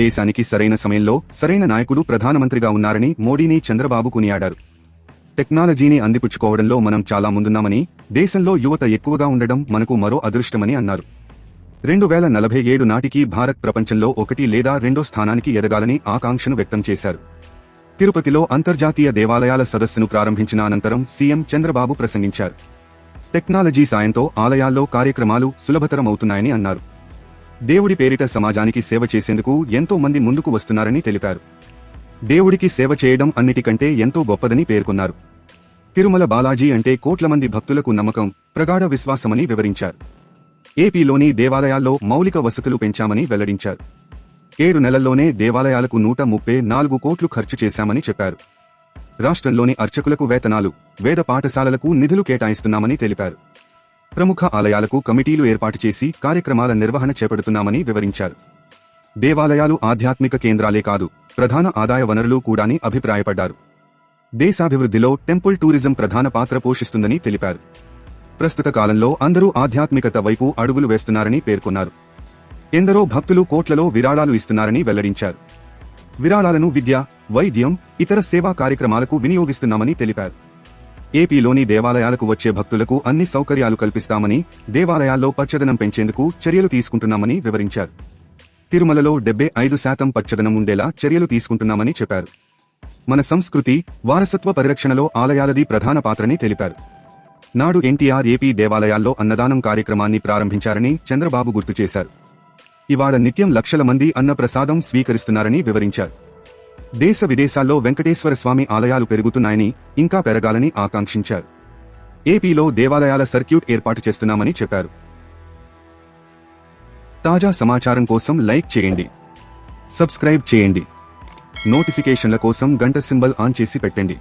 దేశానికి సరైన సమయంలో సరైన నాయకుడు ప్రధానమంత్రిగా ఉన్నారని మోడీని చంద్రబాబు కొనియాడారు. టెక్నాలజీని అందిపుచ్చుకోవడంలో మనం చాలా ముందున్నామని, దేశంలో యువత ఎక్కువగా ఉండడం మనకు మరో అదృష్టమని అన్నారు. 2047 నాటికి భారత్ ప్రపంచంలో 1 లేదా 2 స్థానానికి ఎదగాలని ఆకాంక్షను వ్యక్తం చేశారు. తిరుపతిలో అంతర్జాతీయ దేవాలయాల సదస్సును ప్రారంభించిన అనంతరం సీఎం చంద్రబాబు ప్రసంగించారు. టెక్నాలజీ సాయంతో ఆలయాల్లో కార్యక్రమాలు సులభతరమవుతున్నాయని అన్నారు. దేవుడి పేరిట సమాజానికి సేవ చేసేందుకు ఎంతో మంది ముందుకు వస్తున్నారని తెలిపారు. దేవుడికి సేవ చేయడం అన్నిటికంటే ఎంతో గొప్పదని పేర్కొన్నారు. తిరుమల బాలాజీ అంటే కోట్ల మంది భక్తులకు నమ్మకం, ప్రగాఢ విశ్వాసమని వివరించారు. ఏపీలోని దేవాలయాల్లో మౌలిక వసతులు పెంచామని వెల్లడించారు. 7 నెలల్లోనే దేవాలయాలకు 134 కోట్లు ఖర్చు చేశామని చెప్పారు. రాష్ట్రంలోని అర్చకులకు వేతనాలు, వేద పాఠశాలలకు నిధులు కేటాయిస్తున్నామని తెలిపారు. ప్రముఖ ఆలయాలకు కమిటీలు ఏర్పాటు చేసి కార్యక్రమాల నిర్వహణ చేపడుతున్నామని వివరించారు. దేవాలయాలు ఆధ్యాత్మిక కేంద్రాలే కాదు, ప్రధాన ఆదాయ వనరులు కూడాని అభిప్రాయపడ్డారు. దేశాభివృద్ధిలో టెంపుల్ టూరిజం ప్రధాన పాత్ర పోషిస్తుందని తెలిపారు. ప్రస్తుత కాలంలో అందరూ ఆధ్యాత్మికత వైపు అడుగులు వేస్తున్నారని పేర్కొన్నారు. ఎందరో భక్తులు కోట్లలో విరాళాలు ఇస్తున్నారని వెల్లడించారు. విరాళాలను విద్య, వైద్యం, ఇతర సేవా కార్యక్రమాలకు వినియోగిస్తున్నామని తెలిపారు. ఏపీలోని దేవాలయాలకు వచ్చే భక్తులకు అన్ని సౌకర్యాలు కల్పిస్తామని, దేవాలయాల్లో పచ్చదనం పెంచేందుకు చర్యలు తీసుకుంటున్నామని వివరించారు. తిరుమలలో 75% పచ్చదనం ఉండేలా చర్యలు తీసుకుంటున్నామని చెప్పారు. మన సంస్కృతి, వారసత్వ పరిరక్షణలో ఆలయాలది ప్రధాన పాత్రని తెలిపారు. నాడు ఎన్టీఆర్ ఏపీ దేవాలయాల్లో అన్నదానం కార్యక్రమాన్ని ప్రారంభించారని చంద్రబాబు గుర్తు చేశారు. ఇవాళ నిత్యం లక్షల మంది అన్న ప్రసాదం స్వీకరిస్తున్నారని వివరించారు. దేశ విదేశాల్లో వెంకటేశ్వర స్వామి ఆలయాలు పెరుగుతున్నాయని, ఇంకా పెరగాలని ఆకాంక్షించారు. ఏపీలో దేవాలయాల సర్క్యూట్ ఏర్పాటు చేస్తున్నామని చెప్పారు. తాజా సమాచారం కోసం లైక్ చేయండి, సబ్స్క్రైబ్ చేయండి, నోటిఫికేషన్ల కోసం గంట సింబల్ ఆన్ చేసి పెట్టండి.